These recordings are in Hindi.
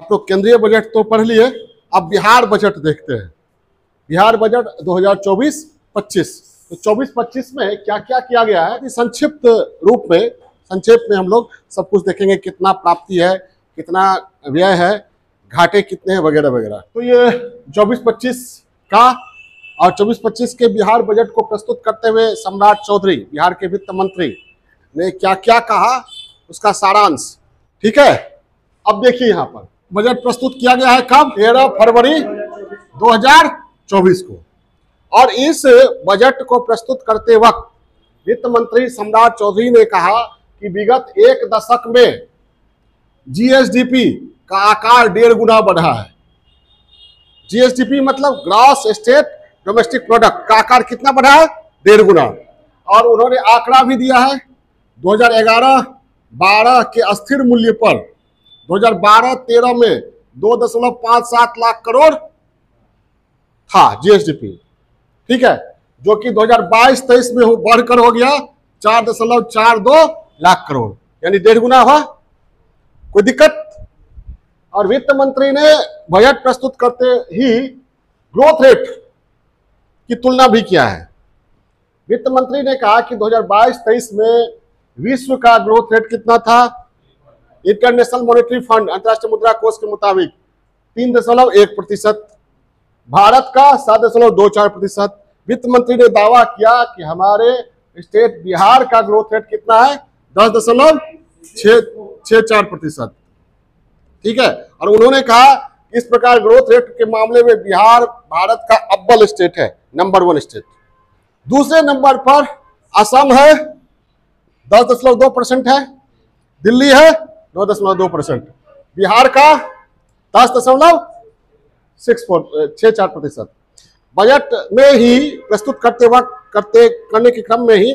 तो केंद्रीय बजट तो पढ़ लिए, अब बिहार बजट देखते हैं। बिहार बजट 2024-25। तो 24-25 में क्या क्या किया गया है संक्षिप्त रूप में, संक्षेप में हम लोग सब कुछ देखेंगे। कितना प्राप्ति है, कितना व्यय है, घाटे कितने हैं, वगैरह वगैरह। तो ये 24-25 का और 24-25 के बिहार बजट को प्रस्तुत करते हुए सम्राट चौधरी, बिहार के वित्त मंत्री, ने क्या क्या कहा उसका सारांश। ठीक है, अब देखिए यहाँ पर बजट प्रस्तुत किया गया है कब? 13 फरवरी 2024 को। और इस बजट को प्रस्तुत करते वक्त वित्त मंत्री सम्राट चौधरी ने कहा कि विगत एक दशक में जीएसडीपी का आकार 1.5 गुना बढ़ा है। जीएसडीपी मतलब ग्रॉस स्टेट डोमेस्टिक प्रोडक्ट का आकार कितना बढ़ा है? 1.5 गुना। और उन्होंने आंकड़ा भी दिया है 2011-12 के अस्थिर मूल्य पर 2012-13 में 2.57 लाख करोड़ था जीएसडीपी। ठीक है, जो कि 2022-23 में बढ़कर हो गया 4.42 लाख करोड़, यानी 1.5 गुना हुआ। कोई दिक्कत? और वित्त मंत्री ने बजट प्रस्तुत करते ही ग्रोथ रेट की तुलना भी किया है। वित्त मंत्री ने कहा कि 2022-23 में विश्व का ग्रोथ रेट कितना था? इंटरनेशनल मॉनेटरी फंड, अंतर्राष्ट्रीय मुद्रा कोष के मुताबिक 3.1%, भारत का 7.24%। वित्त मंत्री ने दावा किया कि हमारे स्टेट बिहार का ग्रोथ रेट कितना है? 10.64%। ठीक है, और उन्होंने कहा इस प्रकार ग्रोथ रेट के मामले में बिहार भारत का अव्वल स्टेट है, नंबर 1 स्टेट। दूसरे नंबर पर असम है, 10.2% है। दिल्ली है 9.2%। बिहार का 10.64%। बजट में ही प्रस्तुत करने के क्रम में ही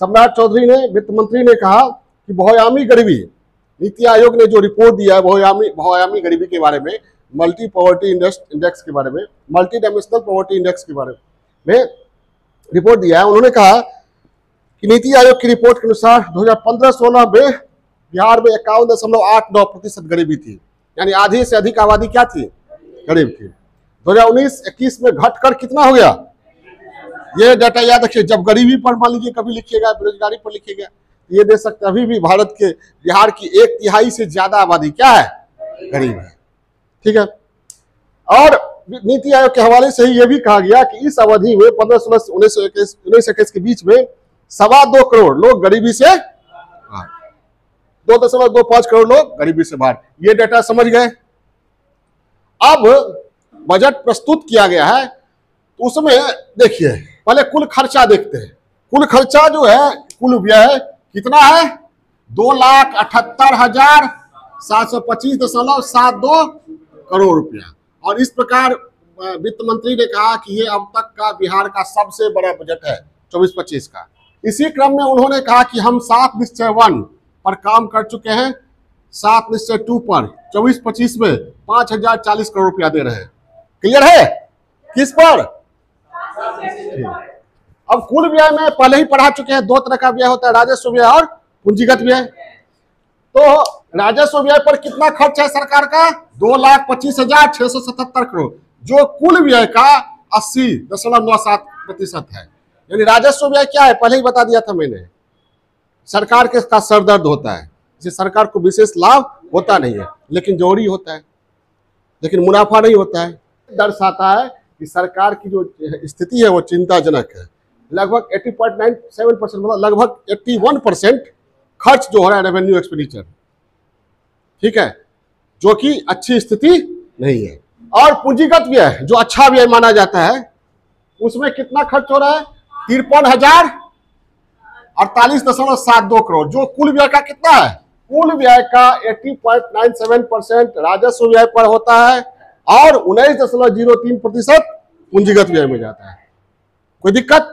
सम्राट चौधरी ने, वित्त मंत्री ने कहा कि बहुआयामी गरीबी, नीति आयोग ने जो रिपोर्ट दिया है बहुआयामी गरीबी के बारे में, मल्टी पॉवर्टी इंडेक्स के बारे में, मल्टी डायमेंशनल पॉवर्टी इंडेक्स के बारे में रिपोर्ट दिया है। उन्होंने कहा कि नीति आयोग की रिपोर्ट के अनुसार 2015-16 में बिहार में 51.89% गरीबी थी, यानी आधी से अधिक आबादी क्या थी? गरीब थी। 2019-21 में घटकर कितना हो गया? ये डाटा याद रखिए। जब गरीबी पर मान लीजिए कभी लिखिएगा, बेरोजगारी पर लिखिएगा, ये दे सकते हैं अभी भी भारत के बिहार की 1/3 से ज्यादा आबादी क्या है? गरीब है। ठीक है, और नीति आयोग के हवाले से ही यह भी कहा गया कि इस अवधि में 15-16-19-21 के बीच में 2.25 करोड़ लोग गरीबी से, 2.25 करोड़ लोग गरीबी से बाहर। ये डाटा समझ गए। अब बजट प्रस्तुत किया गया है तो उसमें देखिए, पहले कुल खर्चा देखते हैं। कुल खर्चा जो है, कुल व्यय कितना है? 2,78,725.72 करोड़ रुपया। और इस प्रकार वित्त मंत्री ने कहा कि ये अब तक का बिहार का सबसे बड़ा बजट है 24-25 का। इसी क्रम में उन्होंने कहा कि हम 7 निश्चय 1 पर काम कर चुके हैं, 7 निश्चय 2 पर 24-25 में 5,040 करोड़ रुपया दे रहे हैं। क्लियर है? किस पर? अब कुल व्यय में पहले ही पढ़ा चुके हैं, 2 तरह का व्यय होता है, राजस्व व्यय और पूंजीगत व्यय। तो राजस्व व्यय पर कितना खर्च है सरकार का? 2,25,677 करोड़, जो कुल व्यय का 80.97% है। यानी राजस्व व्यय क्या है पहले ही बता दिया था मैंने। सरकार के का सरदर्द होता है, इसे सरकार को विशेष लाभ होता नहीं है, लेकिन जरूरी होता है, लेकिन मुनाफा नहीं होता है। दर्शाता है कि सरकार की जो स्थिति है वो चिंताजनक है। लगभग 80.97%, मतलब लगभग 81% खर्च जो हो रहा है रेवेन्यू एक्सपेंडिचर, ठीक है, जो कि अच्छी स्थिति नहीं है। और पूंजीगत व्यय जो अच्छा व्यय माना जाता है, उसमें कितना खर्च हो रहा है? 53,048.72 करोड़, जो कुल व्यय का कितना है? कुल व्यय का 80.97% राजस्व व्यय पर होता है और 19.03% पूंजीगत व्यय में जाता है। कोई दिक्कत?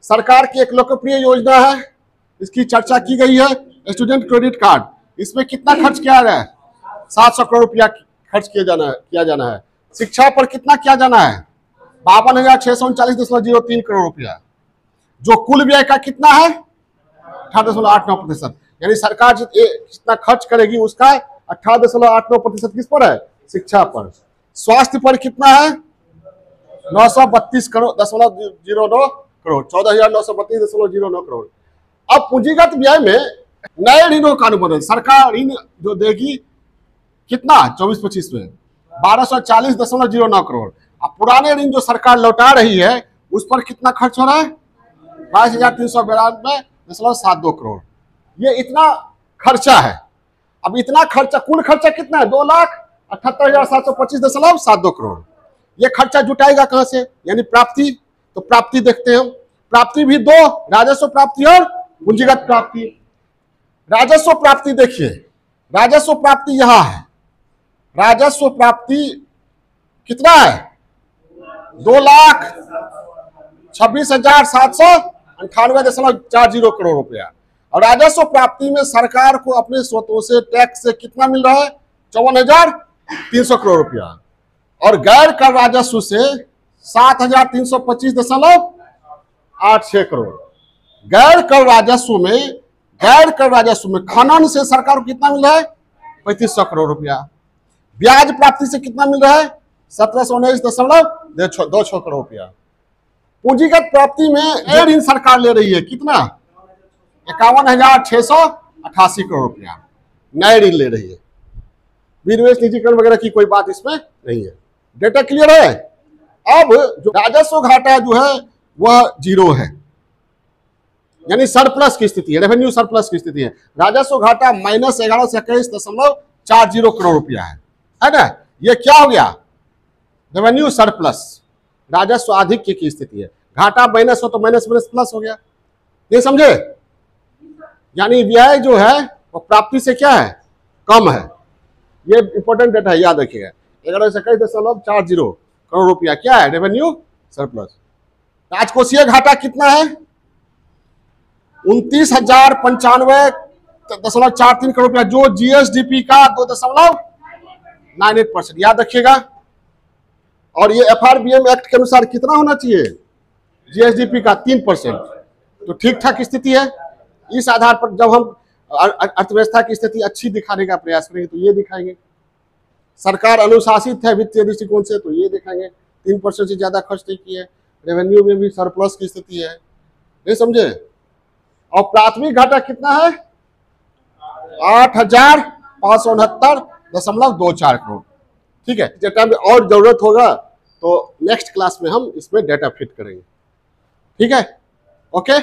सरकार की एक लोकप्रिय योजना है, इसकी चर्चा की गई है, स्टूडेंट क्रेडिट कार्ड। इसमें कितना खर्च किया गया है? 700 करोड़ रुपया खर्च किया जाना है। शिक्षा पर कितना किया जाना है? 52,639.03 करोड़ रुपया, जो कुल व्यय का कितना है? 18.89%। यानी सरकार जितना खर्च करेगी उसका 18.89% किस पर है? शिक्षा पर। स्वास्थ्य पर कितना है? 932 करोड़ 0.09 करोड़ 14,932.09 करोड़। अब पूंजीगत व्यय में नए ऋणों का अनुबंध, सरकार ऋण जो देगी कितना 24-25 में 1240.09 करोड़। अब पुराने ऋण जो सरकार लौटा रही है उस पर कितना खर्च हो रहा है? 22,392.72 करोड़। ये इतना खर्चा है। अब इतना खर्चा, कुल खर्चा कितना है? 2,78,725.72 करोड़। ये खर्चा जुटाएगा कहां से? यानी प्राप्ति। तो प्राप्ति देखते हैं हम। प्राप्ति भी दो, राजस्व प्राप्ति और पूंजीगत प्राप्ति। राजस्व प्राप्ति देखिए, राजस्व प्राप्ति यहां है। राजस्व प्राप्ति कितना है? 2,26,798.40 करोड़ रुपया। और राजस्व प्राप्ति में सरकार को अपने स्रोतों से टैक्स से कितना मिल रहा है? 54,300 करोड़ रुपया। और गैर कर राजस्व से 7,325.86 करोड़। गैर कर राजस्व में खनन से सरकार को कितना मिल रहा है? 3,500 करोड़ रुपया। ब्याज प्राप्ति से कितना मिल रहा है? 1,719.26 करोड़ रुपया। पूंजीगत प्राप्ति में ऋण सरकार ले रही है कितना? 51,688 करोड़ रुपया नए ऋण ले रही है। विनिवेश निजीकरण वगैरह की कोई बात इसमें नहीं है। डेटा क्लियर है? अब जो राजस्व घाटा जो है वह जीरो है, यानी सरप्लस की स्थिति है, रेवेन्यू सरप्लस की स्थिति है। राजस्व घाटा -1121.40 करोड़ रुपया है ना? ये क्या हो गया? रेवेन्यू सरप्लस, राजस्व आधिक्य की स्थिति है। घाटा माइनस हो तो माइनस माइनस प्लस हो गया। ये समझे? यानी व्यय जो है वो प्राप्ति से क्या है? कम है। ये इंपॉर्टेंट डेटा है, याद रखिएगा। 1121.40 करोड़ रुपया क्या है? Revenue surplus. राजकोषीय घाटा कितना है? 29,095.43 करोड़ रुपया, जो जीएसडीपी का 2.98%, याद रखिएगा। और ये एफआरबीएम एक्ट के अनुसार कितना होना चाहिए? जीएसडीपी का 3%। तो ठीक ठाक स्थिति है। इस आधार पर जब हम अर्थव्यवस्था की स्थिति अच्छी दिखाने का प्रयास करेंगे तो ये दिखाएंगे। सरकार अनुशासित है वित्तीय दृष्टिकोण से तो ये दिखाएंगे 3% से ज्यादा खर्च नहीं किया है। रेवेन्यू में भी सरप्लस की स्थिति है। नहीं समझे? और प्राथमिक घाटा कितना है? 8,569.24 करोड़। ठीक है, डेटा में और जरूरत होगा तो नेक्स्ट क्लास में हम इसमें डेटा फिट करेंगे। ठीक है, ओके।